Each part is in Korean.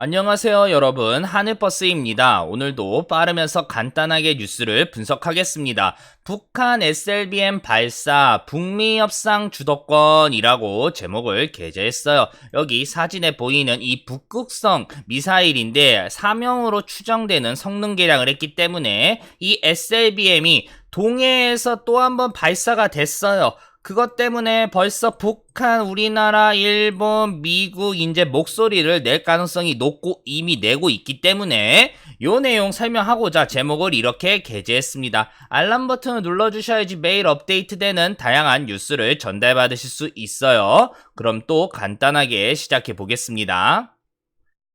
안녕하세요 여러분, 하늘버스입니다. 오늘도 빠르면서 간단하게 뉴스를 분석하겠습니다. 북한 SLBM 발사 북미 협상 주도권이라고 제목을 게재했어요. 여기 사진에 보이는 이 북극성 미사일인데 사명으로 추정되는 성능 개량을 했기 때문에 이 SLBM이 동해에서 또 한 번 발사가 됐어요. 그것 때문에 벌써 북한, 우리나라, 일본, 미국 이제 목소리를 낼 가능성이 높고 이미 내고 있기 때문에 요 내용 설명하고자 제목을 이렇게 게재했습니다. 알람 버튼을 눌러주셔야지 매일 업데이트되는 다양한 뉴스를 전달받으실 수 있어요. 그럼 또 간단하게 시작해 보겠습니다.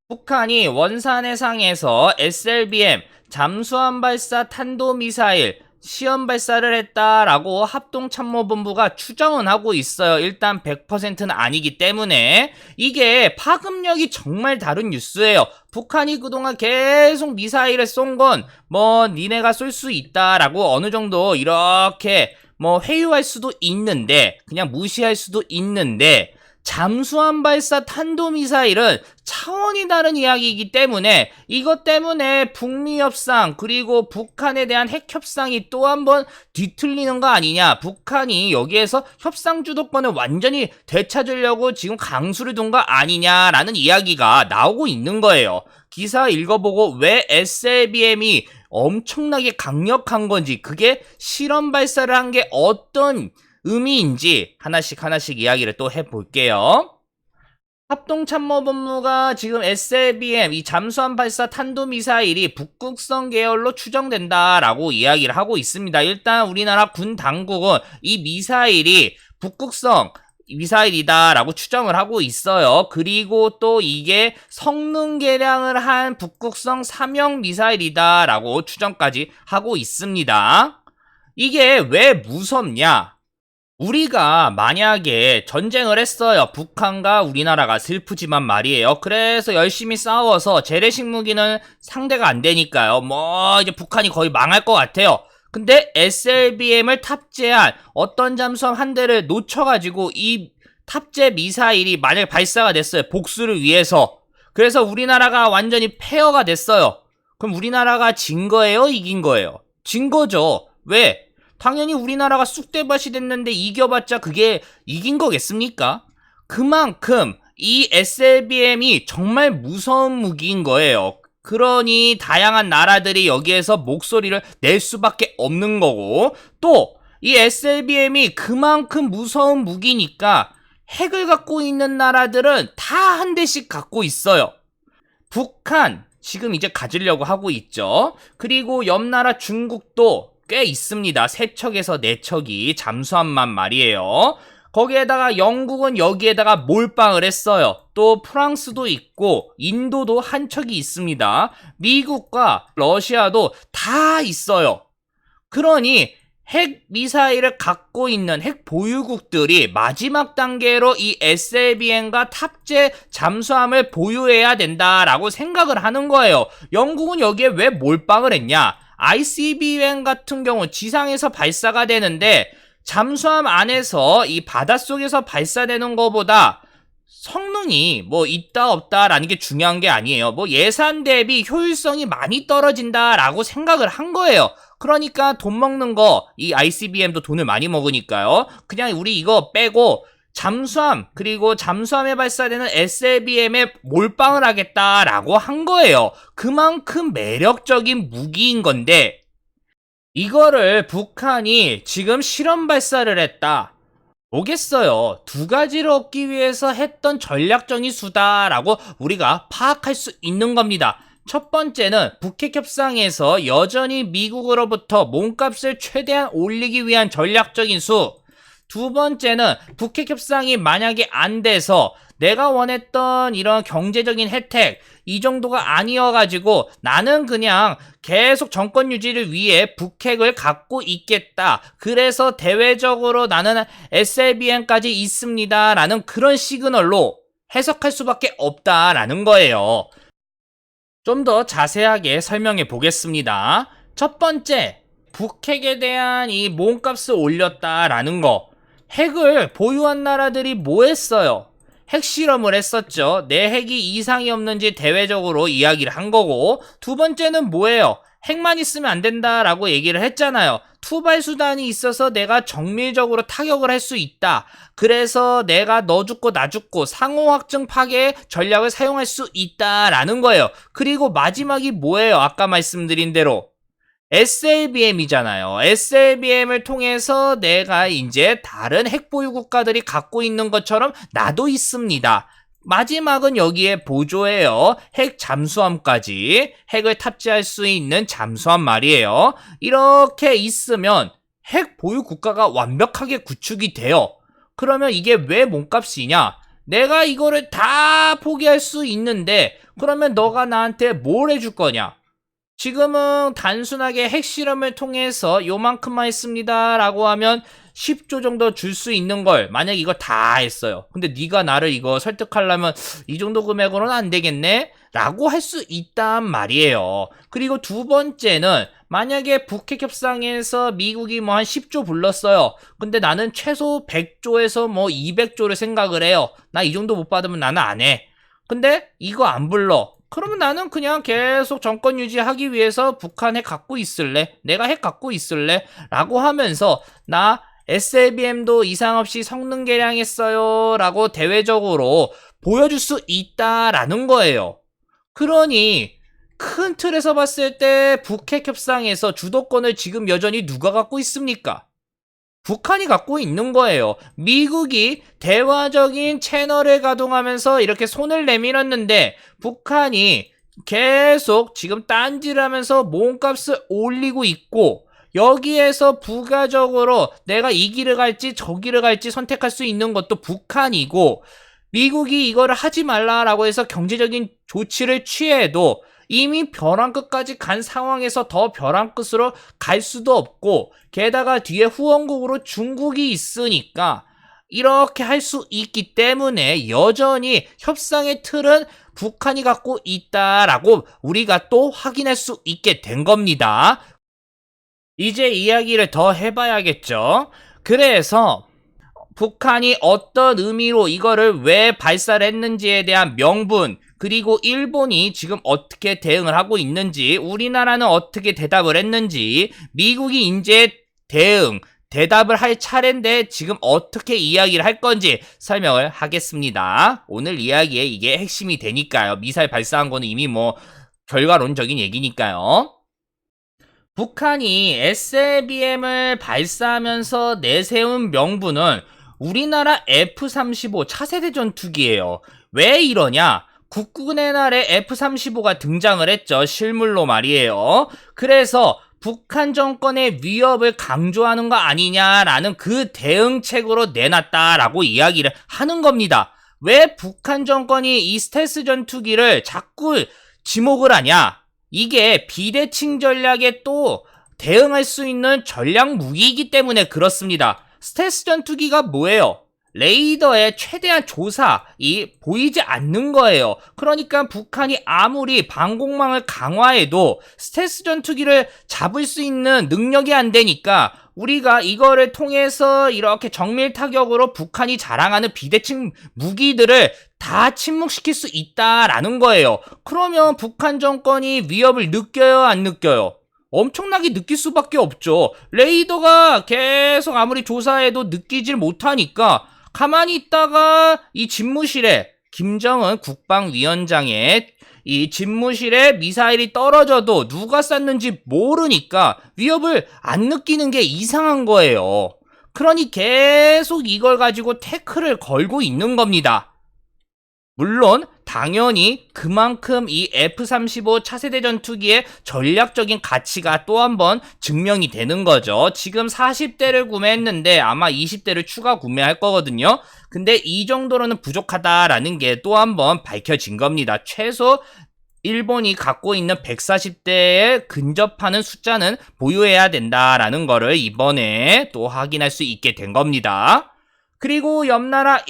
북한이 원산해상에서 SLBM 잠수함 발사 탄도미사일 시험 발사를 했다라고 합동참모본부가 추정은 하고 있어요. 일단 100%는 아니기 때문에 이게 파급력이 정말 다른 뉴스예요. 북한이 그동안 계속 미사일을 쏜 건 니네가 쏠 수 있다라고 어느 정도 이렇게 회유할 수도 있는데 그냥 무시할 수도 있는데 잠수함 발사 탄도미사일은 차원이 다른 이야기이기 때문에 이것 때문에 북미 협상 그리고 북한에 대한 핵 협상이 또 한 번 뒤틀리는 거 아니냐. 북한이 여기에서 협상 주도권을 완전히 되찾으려고 지금 강수를 둔 거 아니냐라는 이야기가 나오고 있는 거예요. 기사 읽어보고 왜 SLBM이 엄청나게 강력한 건지 그게 실험 발사를 한 게 어떤 의미인지 하나씩 이야기를 또 해볼게요. 합동참모본부가 지금 SLBM 이 잠수함 발사 탄도미사일이 북극성 계열로 추정된다라고 이야기를 하고 있습니다. 일단 우리나라 군 당국은 이 미사일이 북극성 미사일이다라고 추정을 하고 있어요. 그리고 또 이게 성능 개량을 한 북극성 3형 미사일이다라고 추정까지 하고 있습니다. 이게 왜 무섭냐? 우리가 만약에 전쟁을 했어요. 북한과 우리나라가 슬프지만 말이에요. 그래서 열심히 싸워서 재래식 무기는 상대가 안 되니까요. 이제 북한이 거의 망할 것 같아요. 근데 SLBM을 탑재한 어떤 잠수함 한 대를 놓쳐가지고 이 탑재 미사일이 만약에 발사가 됐어요. 복수를 위해서. 그래서 우리나라가 완전히 폐허가 됐어요. 그럼 우리나라가 진 거예요? 이긴 거예요? 진 거죠. 왜? 당연히 우리나라가 쑥대밭이 됐는데 이겨봤자 그게 이긴 거겠습니까? 그만큼 이 SLBM이 정말 무서운 무기인 거예요. 그러니 다양한 나라들이 여기에서 목소리를 낼 수밖에 없는 거고 또 이 SLBM이 그만큼 무서운 무기니까 핵을 갖고 있는 나라들은 다 한 대씩 갖고 있어요. 북한 지금 이제 가지려고 하고 있죠. 그리고 옆 나라 중국도 꽤 있습니다. 3척에서 4척이 잠수함만 말이에요. 거기에다가 영국은 여기에다가 몰빵을 했어요. 또 프랑스도 있고 인도도 한 척이 있습니다. 미국과 러시아도 다 있어요. 그러니 핵 미사일을 갖고 있는 핵 보유국들이 마지막 단계로 이 SLBM과 탑재 잠수함을 보유해야 된다라고 생각을 하는 거예요. 영국은 여기에 왜 몰빵을 했냐? ICBM 같은 경우 지상에서 발사가 되는데 잠수함 안에서 이 바닷속에서 발사되는 것보다 성능이 있다 없다라는 게 중요한 게 아니에요. 예산 대비 효율성이 많이 떨어진다라고 생각을 한 거예요. 그러니까 돈 먹는 거, 이 ICBM도 돈을 많이 먹으니까요. 그냥 우리 이거 빼고 잠수함 그리고 잠수함에 발사되는 SLBM에 몰빵을 하겠다라고 한 거예요. 그만큼 매력적인 무기인 건데 이거를 북한이 지금 실험 발사를 했다. 뭐겠어요. 두 가지를 얻기 위해서 했던 전략적인 수다라고 우리가 파악할 수 있는 겁니다. 첫 번째는 북핵 협상에서 여전히 미국으로부터 몸값을 최대한 올리기 위한 전략적인 수. 두 번째는 북핵 협상이 만약에 안 돼서 내가 원했던 이런 경제적인 혜택 이 정도가 아니어가지고 나는 그냥 계속 정권 유지를 위해 북핵을 갖고 있겠다. 그래서 대외적으로 나는 SLBM까지 있습니다. 라는 그런 시그널로 해석할 수밖에 없다라는 거예요. 좀 더 자세하게 설명해 보겠습니다. 첫 번째, 북핵에 대한 이 몸값을 올렸다라는 거. 핵을 보유한 나라들이 뭐 했어요? 핵실험을 했었죠. 내 핵이 이상이 없는지 대외적으로 이야기를 한 거고, 두 번째는 뭐예요? 핵만 있으면 안 된다라고 얘기를 했잖아요. 투발 수단이 있어서 내가 정밀적으로 타격을 할 수 있다. 그래서 내가 너 죽고 나 죽고 상호 확증 파괴 전략을 사용할 수 있다라는 거예요. 그리고 마지막이 뭐예요? 아까 말씀드린 대로 SLBM이잖아요. SLBM을 통해서 내가 이제 다른 핵보유 국가들이 갖고 있는 것처럼 나도 있습니다. 마지막은 여기에 보조예요. 핵 잠수함까지. 핵을 탑재할 수 있는 잠수함 말이에요. 이렇게 있으면 핵 보유 국가가 완벽하게 구축이 돼요. 그러면 이게 왜 몸값이냐? 내가 이거를 다 포기할 수 있는데 그러면 너가 나한테 뭘 해줄 거냐? 지금은 단순하게 핵실험을 통해서 요만큼만 했습니다 라고 하면 10조 정도 줄 수 있는 걸 만약 이거 다 했어요. 근데 네가 나를 이거 설득하려면 이 정도 금액으로는 안 되겠네? 라고 할 수 있단 말이에요. 그리고 두 번째는 만약에 북핵 협상에서 미국이 뭐 한 10조 불렀어요. 근데 나는 최소 100조에서 뭐 200조를 생각을 해요. 나 이 정도 못 받으면 나는 안 해. 근데 이거 안 불러. 그러면 나는 그냥 계속 정권 유지하기 위해서 북한 핵 갖고 있을래? 내가 핵 갖고 있을래? 라고 하면서 나 SLBM도 이상 없이 성능 개량했어요 라고 대외적으로 보여줄 수 있다라는 거예요. 그러니 큰 틀에서 봤을 때 북핵 협상에서 주도권을 지금 여전히 누가 갖고 있습니까? 북한이 갖고 있는 거예요. 미국이 대화적인 채널을 가동하면서 이렇게 손을 내밀었는데 북한이 계속 지금 딴질하면서 몸값을 올리고 있고 여기에서 부가적으로 내가 이 길을 갈지 저 길을 갈지 선택할 수 있는 것도 북한이고 미국이 이거를 하지 말라라고 해서 경제적인 조치를 취해도 이미 벼랑 끝까지 간 상황에서 더 벼랑 끝으로 갈 수도 없고 게다가 뒤에 후원국으로 중국이 있으니까 이렇게 할 수 있기 때문에 여전히 협상의 틀은 북한이 갖고 있다라고 우리가 또 확인할 수 있게 된 겁니다. 이제 이야기를 더 해봐야겠죠. 그래서 북한이 어떤 의미로 이거를 왜 발사를 했는지에 대한 명분 그리고 일본이 지금 어떻게 대응을 하고 있는지 우리나라는 어떻게 대답을 했는지 미국이 이제 대답을 할 차례인데 지금 어떻게 이야기를 할 건지 설명을 하겠습니다. 오늘 이야기에 이게 핵심이 되니까요. 미사일 발사한 거는 이미 뭐 결과론적인 얘기니까요. 북한이 SLBM을 발사하면서 내세운 명분은 우리나라 F-35 차세대 전투기예요. 왜 이러냐? 국군의 날에 F-35가 등장을 했죠. 실물로 말이에요. 그래서 북한 정권의 위협을 강조하는 거 아니냐라는 그 대응책으로 내놨다라고 이야기를 하는 겁니다. 왜 북한 정권이 이 스텔스 전투기를 자꾸 지목을 하냐? 이게 비대칭 전략에 또 대응할 수 있는 전략 무기이기 때문에 그렇습니다. 스텔스 전투기가 뭐예요? 레이더의 최대한 조사이 보이지 않는 거예요. 그러니까 북한이 아무리 방공망을 강화해도 스텔스 전투기를 잡을 수 있는 능력이 안 되니까 우리가 이거를 통해서 이렇게 정밀 타격으로 북한이 자랑하는 비대칭 무기들을 다 침묵시킬 수 있다라는 거예요. 그러면 북한 정권이 위협을 느껴요, 안 느껴요? 엄청나게 느낄 수밖에 없죠. 레이더가 계속 아무리 조사해도 느끼질 못하니까 가만히 있다가 이 집무실에 김정은 국방위원장의 이 집무실에 미사일이 떨어져도 누가 쐈는지 모르니까 위협을 안 느끼는 게 이상한 거예요. 그러니 계속 이걸 가지고 태클을 걸고 있는 겁니다. 물론 당연히 그만큼 이 F-35 차세대 전투기의 전략적인 가치가 또 한 번 증명이 되는 거죠. 지금 40대를 구매했는데 아마 20대를 추가 구매할 거거든요. 근데 이 정도로는 부족하다라는 게 또 한 번 밝혀진 겁니다. 최소 일본이 갖고 있는 140대에 근접하는 숫자는 보유해야 된다라는 거를 이번에 또 확인할 수 있게 된 겁니다. 그리고 옆나라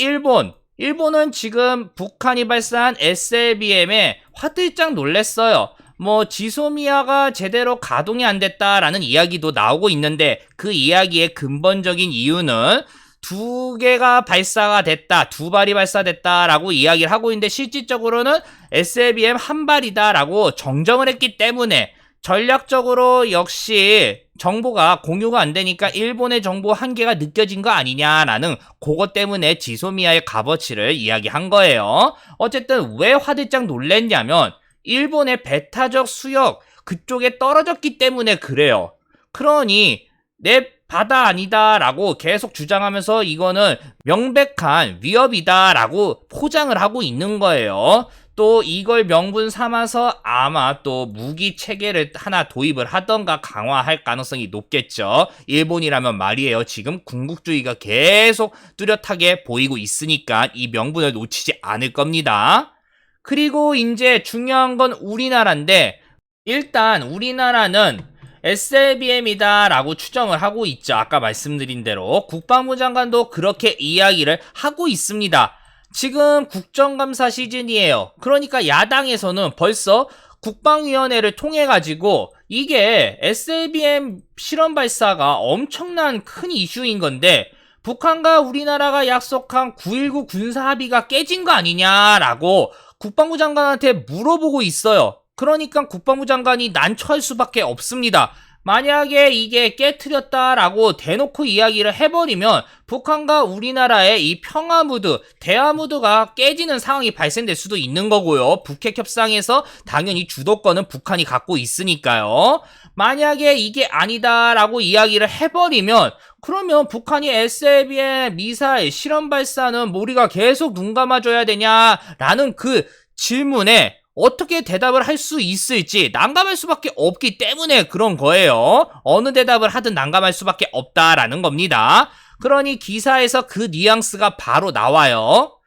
일본은 지금 북한이 발사한 SLBM에 화들짝 놀랬어요. 뭐 지소미아가 제대로 가동이 안 됐다라는 이야기도 나오고 있는데 그 이야기의 근본적인 이유는 두 개가 발사가 됐다, 두 발이 발사됐다라고 이야기를 하고 있는데 실질적으로는 SLBM 한 발이다라고 정정을 했기 때문에 전략적으로 역시 정보가 공유가 안 되니까 일본의 정보 한계가 느껴진 거 아니냐라는 그것 때문에 지소미아의 값어치를 이야기한 거예요. 어쨌든 왜 화들짝 놀랬냐면 일본의 배타적 수역 그쪽에 떨어졌기 때문에 그래요. 그러니 내 바다 아니다 라고 계속 주장하면서 이거는 명백한 위협이다 라고 포장을 하고 있는 거예요. 또 이걸 명분 삼아서 아마 또 무기 체계를 하나 도입을 하던가 강화할 가능성이 높겠죠. 일본이라면 말이에요. 지금 군국주의가 계속 뚜렷하게 보이고 있으니까 이 명분을 놓치지 않을 겁니다. 그리고 이제 중요한 건 우리나라인데 일단 우리나라는 SLBM이다 라고 추정을 하고 있죠. 아까 말씀드린 대로 국방부 장관도 그렇게 이야기를 하고 있습니다. 지금 국정감사 시즌이에요. 그러니까 야당에서는 벌써 국방위원회를 통해 가지고 이게 SLBM 실험 발사가 엄청난 큰 이슈인 건데 북한과 우리나라가 약속한 9.19 군사합의가 깨진 거 아니냐라고 국방부 장관한테 물어보고 있어요. 그러니까 국방부 장관이 난처할 수밖에 없습니다. 만약에 이게 깨트렸다라고 대놓고 이야기를 해버리면 북한과 우리나라의 이 평화 무드, 대화 무드가 깨지는 상황이 발생될 수도 있는 거고요. 북핵 협상에서 당연히 주도권은 북한이 갖고 있으니까요. 만약에 이게 아니다라고 이야기를 해버리면 그러면 북한이 SLBM 미사일 실험 발사는 우리가 계속 눈 감아줘야 되냐라는 그 질문에 어떻게 대답을 할 수 있을지 난감할 수밖에 없기 때문에 그런 거예요. 어느 대답을 하든 난감할 수밖에 없다라는 겁니다. 그러니 기사에서 그 뉘앙스가 바로 나와요.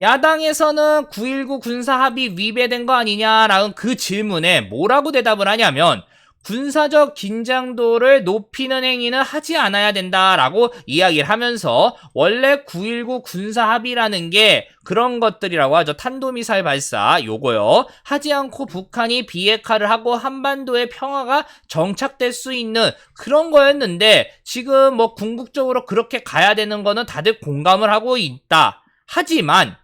야당에서는 9.19 군사합의 위배된 거 아니냐라는 그 질문에 뭐라고 대답을 하냐면 군사적 긴장도를 높이는 행위는 하지 않아야 된다라고 이야기를 하면서 원래 9.19 군사합의라는 게 그런 것들이라고 하죠. 탄도미사일 발사 요거요. 하지 않고 북한이 비핵화를 하고 한반도의 평화가 정착될 수 있는 그런 거였는데 지금 뭐 궁극적으로 그렇게 가야 되는 거는 다들 공감을 하고 있다. 하지만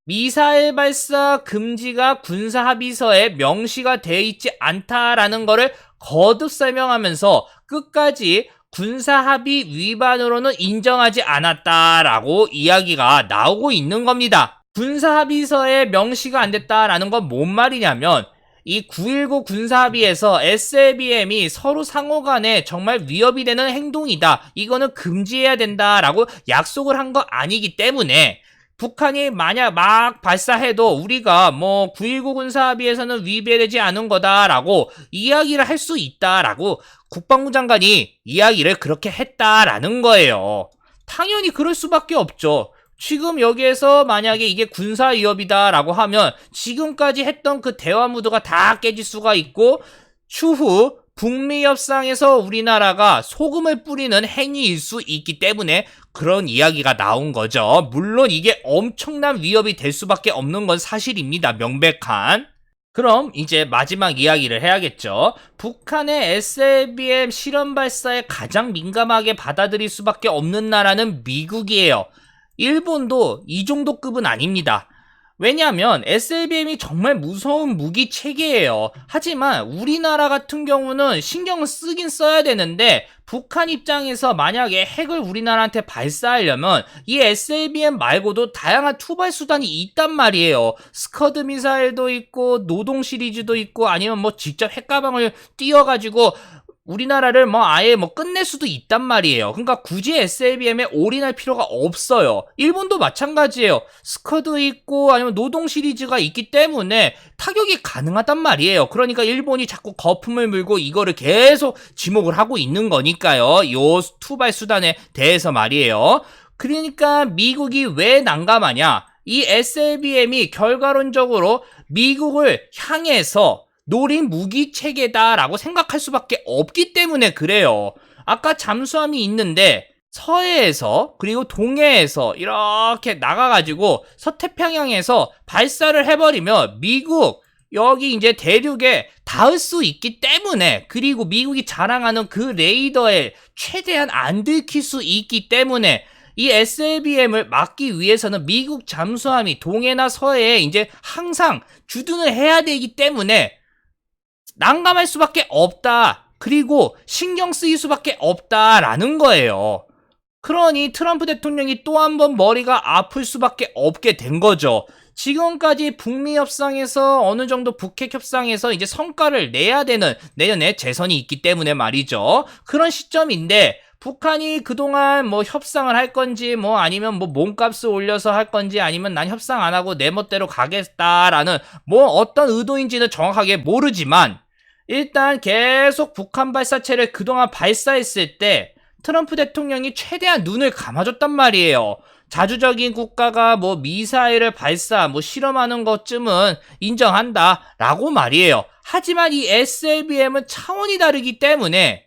미사일 발사 금지가 군사합의서에 명시가 되어 있지 않다라는 거를 거듭 설명하면서 끝까지 군사합의 위반으로는 인정하지 않았다라고 이야기가 나오고 있는 겁니다. 군사합의서에 명시가 안 됐다라는 건 뭔 말이냐면 이 9.19 군사합의에서 SLBM이 서로 상호 간에 정말 위협이 되는 행동이다. 이거는 금지해야 된다라고 약속을 한 거 아니기 때문에 북한이 만약 막 발사해도 우리가 뭐 9.19 군사합의에서는 위배되지 않은 거다라고 이야기를 할 수 있다라고 국방부 장관이 이야기를 그렇게 했다라는 거예요. 당연히 그럴 수밖에 없죠. 지금 여기에서 만약에 이게 군사 위협이다라고 하면 지금까지 했던 그 대화 무드가 다 깨질 수가 있고 추후 북미 협상에서 우리나라가 소금을 뿌리는 행위일 수 있기 때문에 그런 이야기가 나온 거죠. 물론 이게 엄청난 위협이 될 수밖에 없는 건 사실입니다. 명백한. 그럼 이제 마지막 이야기를 해야겠죠. 북한의 SLBM 실험 발사에 가장 민감하게 받아들일 수밖에 없는 나라는 미국이에요. 일본도 이 정도 급은 아닙니다. 왜냐하면 SLBM이 정말 무서운 무기 체계예요. 하지만 우리나라 같은 경우는 신경을 쓰긴 써야 되는데 북한 입장에서 만약에 핵을 우리나라한테 발사하려면 이 SLBM 말고도 다양한 투발 수단이 있단 말이에요. 스커드 미사일도 있고 노동 시리즈도 있고 아니면 뭐 직접 핵가방을 띄워가지고 우리나라를 뭐 아예 뭐 끝낼 수도 있단 말이에요. 그러니까 굳이 SLBM에 올인할 필요가 없어요. 일본도 마찬가지예요. 스커드 있고 아니면 노동 시리즈가 있기 때문에 타격이 가능하단 말이에요. 그러니까 일본이 자꾸 거품을 물고 이거를 계속 지목을 하고 있는 거니까요. 요 투발 수단에 대해서 말이에요. 그러니까 미국이 왜 난감하냐? 이 SLBM이 결과론적으로 미국을 향해서 노린 무기 체계다라고 생각할 수밖에 없기 때문에 그래요. 아까 잠수함이 있는데 서해에서 그리고 동해에서 이렇게 나가가지고 서태평양에서 발사를 해버리면 미국 여기 이제 대륙에 닿을 수 있기 때문에 그리고 미국이 자랑하는 그 레이더에 최대한 안 들킬 수 있기 때문에 이 SLBM을 막기 위해서는 미국 잠수함이 동해나 서해에 이제 항상 주둔을 해야 되기 때문에 난감할 수밖에 없다. 그리고 신경 쓰일 수밖에 없다라는 거예요. 그러니 트럼프 대통령이 또 한 번 머리가 아플 수밖에 없게 된 거죠. 지금까지 북미 협상에서 어느 정도 북핵 협상에서 이제 성과를 내야 되는 내년에 재선이 있기 때문에 말이죠. 그런 시점인데 북한이 그동안 뭐 협상을 할 건지 뭐 아니면 뭐 몸값을 올려서 할 건지 아니면 난 협상 안 하고 내 멋대로 가겠다라는 뭐 어떤 의도인지는 정확하게 모르지만 일단 계속 북한 발사체를 그동안 발사했을 때 트럼프 대통령이 최대한 눈을 감아줬단 말이에요. 자주적인 국가가 뭐 미사일을 발사, 뭐 실험하는 것쯤은 인정한다 라고 말이에요. 하지만 이 SLBM은 차원이 다르기 때문에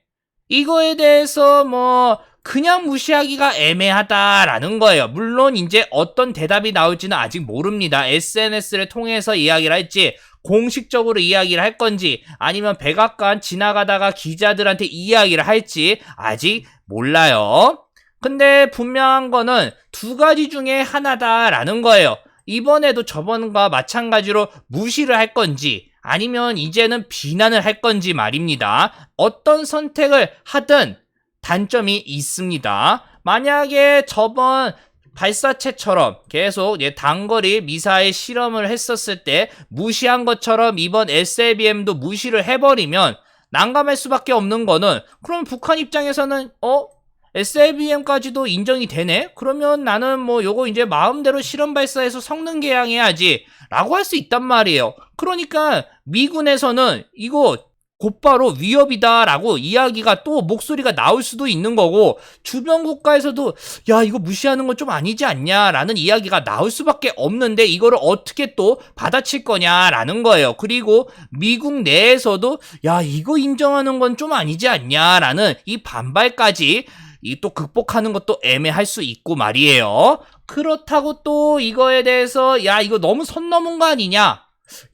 이거에 대해서 뭐 그냥 무시하기가 애매하다라는 거예요. 물론 이제 어떤 대답이 나올지는 아직 모릅니다. SNS를 통해서 이야기를 할지 공식적으로 이야기를 할 건지 아니면 백악관 지나가다가 기자들한테 이야기를 할지 아직 몰라요. 근데 분명한 거는 두 가지 중에 하나다라는 거예요. 이번에도 저번과 마찬가지로 무시를 할 건지 아니면 이제는 비난을 할 건지 말입니다. 어떤 선택을 하든 단점이 있습니다. 만약에 저번 발사체처럼 계속 단거리 미사일 실험을 했었을 때 무시한 것처럼 이번 SLBM도 무시를 해버리면 난감할 수밖에 없는 거는 그럼 북한 입장에서는 SLBM까지도 인정이 되네? 그러면 나는 뭐 요거 이제 마음대로 실험 발사해서 성능 개량해야지 라고 할 수 있단 말이에요. 그러니까 미군에서는 이거 곧바로 위협이다 라고 이야기가 또 목소리가 나올 수도 있는 거고 주변 국가에서도 야 이거 무시하는 건 좀 아니지 않냐 라는 이야기가 나올 수밖에 없는데 이거를 어떻게 또 받아칠 거냐 라는 거예요. 그리고 미국 내에서도 야 이거 인정하는 건 좀 아니지 않냐 라는 이 반발까지 이 또 극복하는 것도 애매할 수 있고 말이에요. 그렇다고 또 이거에 대해서 야 이거 너무 선 넘은 거 아니냐,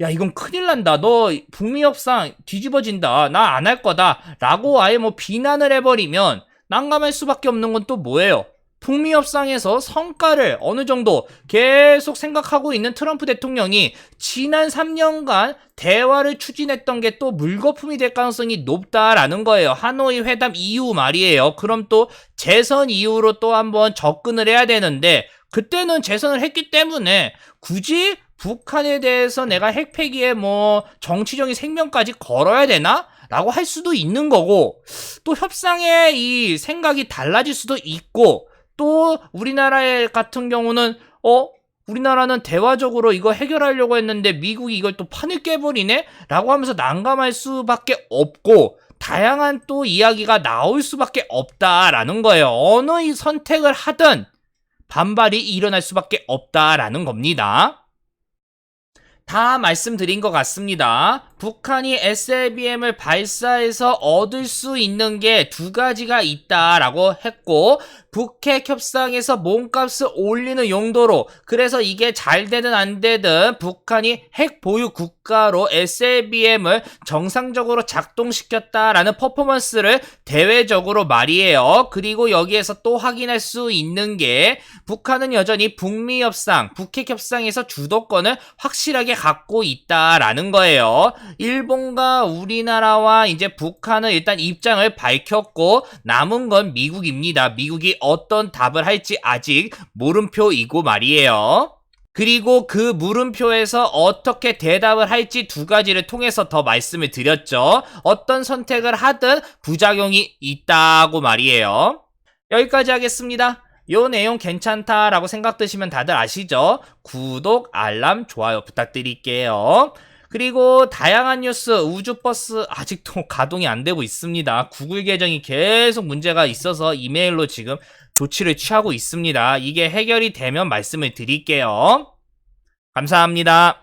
야 이건 큰일 난다, 너 북미 협상 뒤집어진다, 나 안 할 거다 라고 아예 뭐 비난을 해버리면 난감할 수밖에 없는 건 또 뭐예요? 북미 협상에서 성과를 어느 정도 계속 생각하고 있는 트럼프 대통령이 지난 3년간 대화를 추진했던 게 또 물거품이 될 가능성이 높다라는 거예요. 하노이 회담 이후 말이에요. 그럼 또 재선 이후로 또 한번 접근을 해야 되는데 그때는 재선을 했기 때문에 굳이 북한에 대해서 내가 핵폐기에 뭐 정치적인 생명까지 걸어야 되나? 라고 할 수도 있는 거고 또 협상의 이 생각이 달라질 수도 있고 또 우리나라 같은 경우는 우리나라는 대화적으로 이거 해결하려고 했는데 미국이 이걸 또 판을 깨버리네? 라고 하면서 난감할 수밖에 없고 다양한 또 이야기가 나올 수밖에 없다라는 거예요. 어느 이 선택을 하든 반발이 일어날 수밖에 없다라는 겁니다. 다 말씀드린 것 같습니다. 북한이 SLBM을 발사해서 얻을 수 있는 게 두 가지가 있다라고 했고 북핵 협상에서 몸값을 올리는 용도로, 그래서 이게 잘 되든 안 되든 북한이 핵 보유 국가로 SLBM을 정상적으로 작동시켰다라는 퍼포먼스를 대외적으로 말이에요. 그리고 여기에서 또 확인할 수 있는 게 북한은 여전히 북미 협상, 북핵 협상에서 주도권을 확실하게 갖고 있다라는 거예요. 일본과 우리나라와 이제 북한은 일단 입장을 밝혔고 남은 건 미국입니다. 미국이 어떤 답을 할지 아직 물음표이고 말이에요. 그리고 그 물음표에서 어떻게 대답을 할지 두 가지를 통해서 더 말씀을 드렸죠. 어떤 선택을 하든 부작용이 있다고 말이에요. 여기까지 하겠습니다. 요 내용 괜찮다라고 생각드시면 다들 아시죠? 구독, 알람, 좋아요 부탁드릴게요. 그리고 다양한 뉴스, 우주버스 아직도 가동이 안 되고 있습니다. 구글 계정이 계속 문제가 있어서 이메일로 지금 조치를 취하고 있습니다. 이게 해결이 되면 말씀을 드릴게요. 감사합니다.